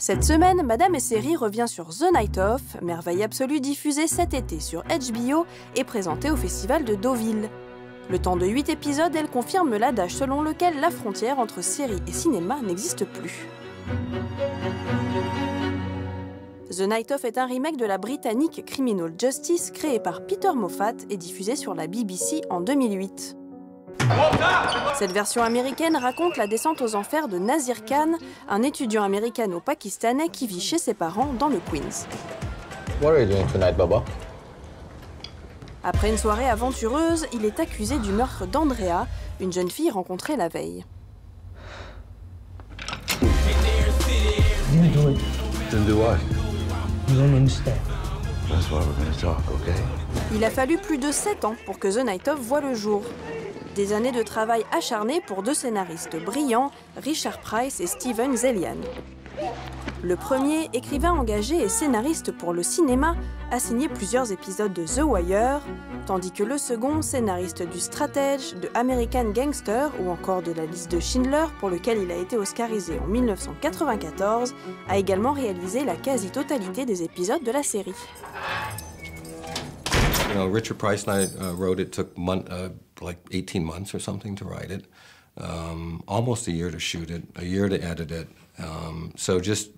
Cette semaine, Madame et Série revient sur The Night Of, merveille absolue diffusée cet été sur HBO et présentée au Festival de Deauville. Le temps de 8 épisodes, elle confirme l'adage selon lequel la frontière entre série et cinéma n'existe plus. The Night Of est un remake de la britannique Criminal Justice créée par Peter Moffat et diffusée sur la BBC en 2008. Cette version américaine raconte la descente aux enfers de Nazir Khan, un étudiant américano-pakistanais qui vit chez ses parents dans le Queens. What are you doing tonight, Baba? Après une soirée aventureuse, il est accusé du meurtre d'Andrea, une jeune fille rencontrée la veille. You do it. Then do what? You don't understand. That's why we're gonna talk, okay? Il a fallu plus de 7 ans pour que The Night Of voie le jour. Des années de travail acharné pour deux scénaristes brillants, Richard Price et Steven Zaillian. Le premier, écrivain engagé et scénariste pour le cinéma, a signé plusieurs épisodes de The Wire, tandis que le second, scénariste du Stratège, de American Gangster ou encore de La Liste de Schindler, pour lequel il a été oscarisé en 1994, a également réalisé la quasi-totalité des épisodes de la série. You know, Richard Price and I wrote it. Took like 18 months or something to write it, almost a year to shoot it, a year to edit it. So just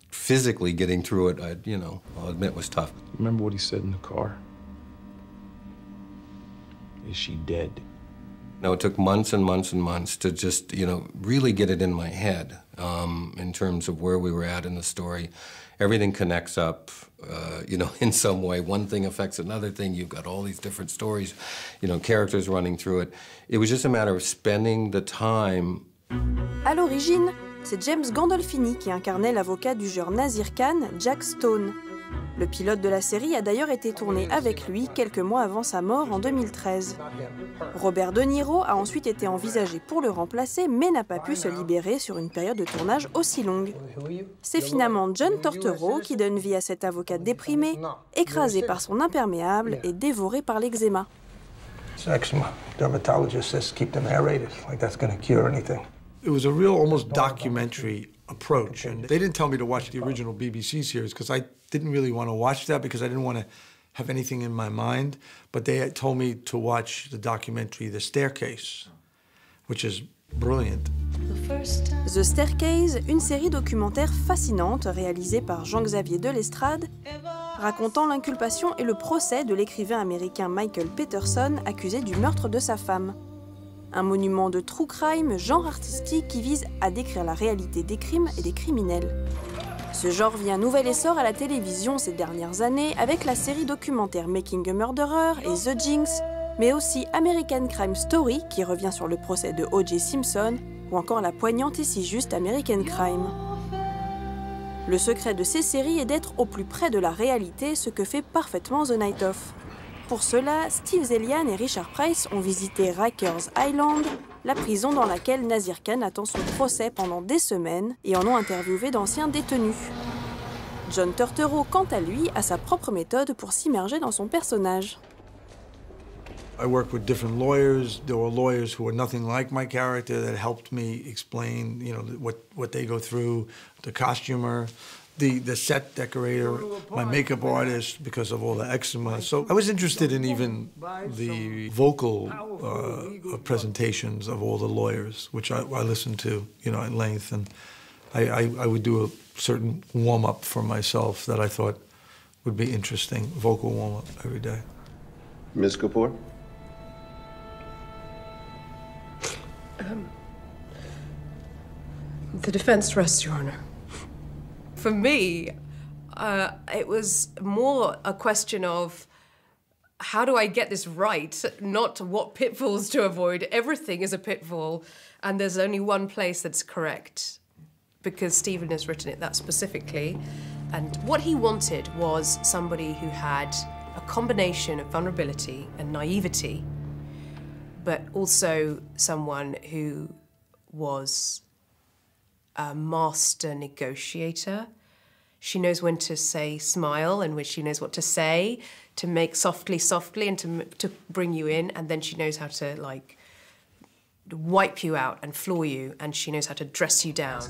physically getting through it, I'll admit was tough. Remember what he said in the car? Is she dead? No, it took months and months and months to just, really get it in my head in terms of where we were at in the story. Everything connects up, in some way. One thing affects another thing. You've got all these different stories, characters running through it. It was just a matter of spending the time. À l'origine, c'est James Gandolfini qui incarnait l'avocat du joueur Nazir Khan, Jack Stone. Le pilote de la série a d'ailleurs été tourné avec lui quelques mois avant sa mort en 2013. Robert De Niro a ensuite été envisagé pour le remplacer, mais n'a pas pu se libérer sur une période de tournage aussi longue. C'est finalement John Turturro qui donne vie à cet avocat déprimé, écrasé par son imperméable et dévoré par l'eczéma. Eczema. Dermatologist says keep them aerated, like that's going to cure anything. It was a real, almost documentary approach, and they didn't tell me to watch the original BBC series because I didn't really want to watch that because I didn't want to have anything in my mind, but they had told me to watch the documentary The Staircase, which is brilliant. The Staircase, une série documentaire fascinante réalisée par Jean-Xavier Delestrade, racontant l'inculpation et le procès de l'écrivain américain Michael Peterson accusé du meurtre de sa femme. Un monument de true crime, genre artistique qui vise à décrire la réalité des crimes et des criminels. Ce genre vit un nouvel essor à la télévision ces dernières années avec la série documentaire Making a Murderer et The Jinx, mais aussi American Crime Story qui revient sur le procès de O.J. Simpson ou encore la poignante et si juste American Crime. Le secret de ces séries est d'être au plus près de la réalité, ce que fait parfaitement The Night Of. Pour cela, Steve Zaillian et Richard Price ont visité Rikers Island, la prison dans laquelle Nazir Khan attend son procès pendant des semaines, et en ont interviewé d'anciens détenus. John Turturro, quant à lui, a sa propre méthode pour s'immerger dans son personnage. I worked with different lawyers. There were lawyers who were nothing like my character that helped me explain, what they go through, the costumer, the set decorator, my makeup artist because of all the eczema. So I was interested in even the vocal presentations of all the lawyers, which I listened to, at length. And I would do a certain warm-up for myself that I thought would be interesting, vocal warm-up every day. Ms. Kapoor? The defense rests, Your Honor. For me, it was more a question of how do I get this right, not what pitfalls to avoid. Everything is a pitfall, and there's only one place that's correct, because Stephen has written it that specifically. And what he wanted was somebody who had a combination of vulnerability and naivety, but also someone who was a master negotiator. She knows when to say smile and when she knows what to say, to make softly and to bring you in, and then she knows how to wipe you out and floor you, and she knows how to dress you down.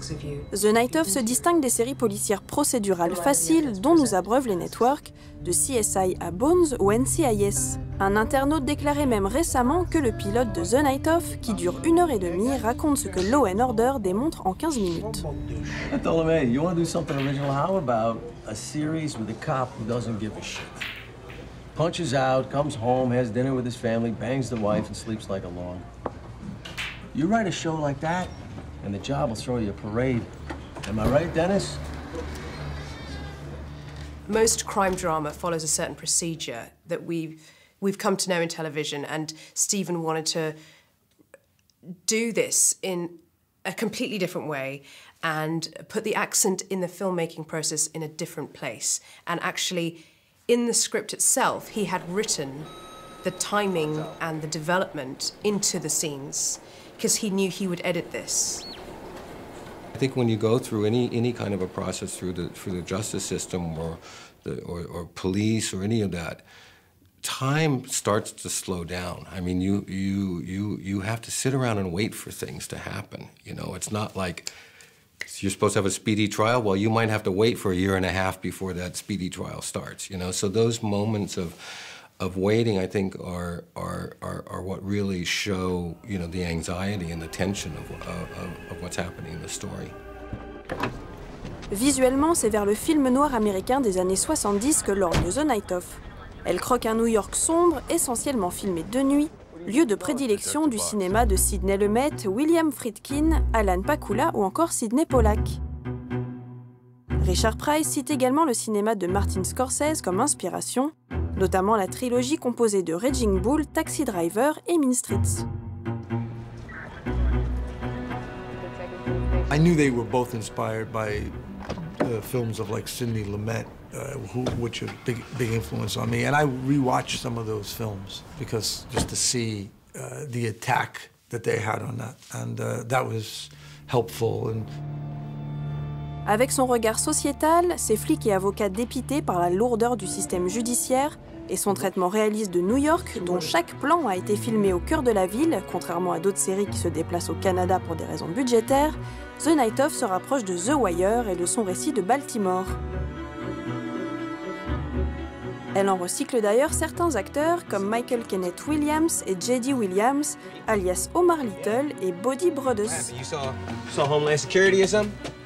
The Night Of se distingue des séries policières procédurales faciles dont nous abreuvent les networks, de CSI à Bones ou NCIS. Un internaute déclarait même récemment que le pilote de The Night Of, qui dure 1h30, raconte ce que Law & Order démontre en 15 minutes. I told him, hey, you want to do something original? How about a series with a cop who doesn't give a shit? Punches out, comes home, has dinner with his family, bangs the wife, and sleeps like a log. You write a show like that, and the job will throw you a parade. Am I right, Dennis? Most crime drama follows a certain procedure that we've come to know in television, and Stephen wanted to do this in a completely different way and put the accent in the filmmaking process in a different place. And actually, in the script itself, he had written the timing and the development into the scenes because he knew he would edit this. I think when you go through any kind of a process through the justice system or police or any of that, time starts to slow down. I mean, you have to sit around and wait for things to happen. You know, it's not like you're supposed to have a speedy trial. Well, you might have to wait for 1.5 years before that speedy trial starts. You know, so those moments of waiting, I think, are what really show, you know, the anxiety and the tension of what's happening in the story. Visuellement, c'est vers le film noir américain des années 70 que lorgne The Night Of. Elle croque un New York sombre, essentiellement filmé de nuit, lieu de prédilection du cinéma de Sidney Lumet, William Friedkin, Alan Pakula ou encore Sidney Pollack. Richard Price cite également le cinéma de Martin Scorsese comme inspiration, notamment la trilogie composée de Raging Bull, Taxi Driver et Mean Streets. I knew they were both inspired by films of like Sidney Lumet, which are big influence on me. And I rewatched some of those films because just to see the attack that they had on that, and that was helpful. Avec son regard sociétal, ses flics et avocats dépités par la lourdeur du système judiciaire et son traitement réaliste de New York, dont chaque plan a été filmé au cœur de la ville, contrairement à d'autres séries qui se déplacent au Canada pour des raisons budgétaires, The Night Of se rapproche de The Wire et de son récit de Baltimore. Elle en recycle d'ailleurs certains acteurs comme Michael Kenneth Williams et J.D. Williams, alias Omar Little et Body Brothers.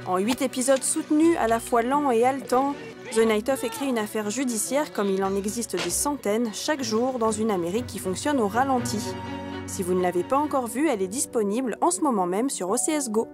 En 8 épisodes soutenus, à la fois lents et haletants, The Night Of écrit une affaire judiciaire comme il en existe des centaines chaque jour dans une Amérique qui fonctionne au ralenti. Si vous ne l'avez pas encore vue, elle est disponible en ce moment même sur OCS Go.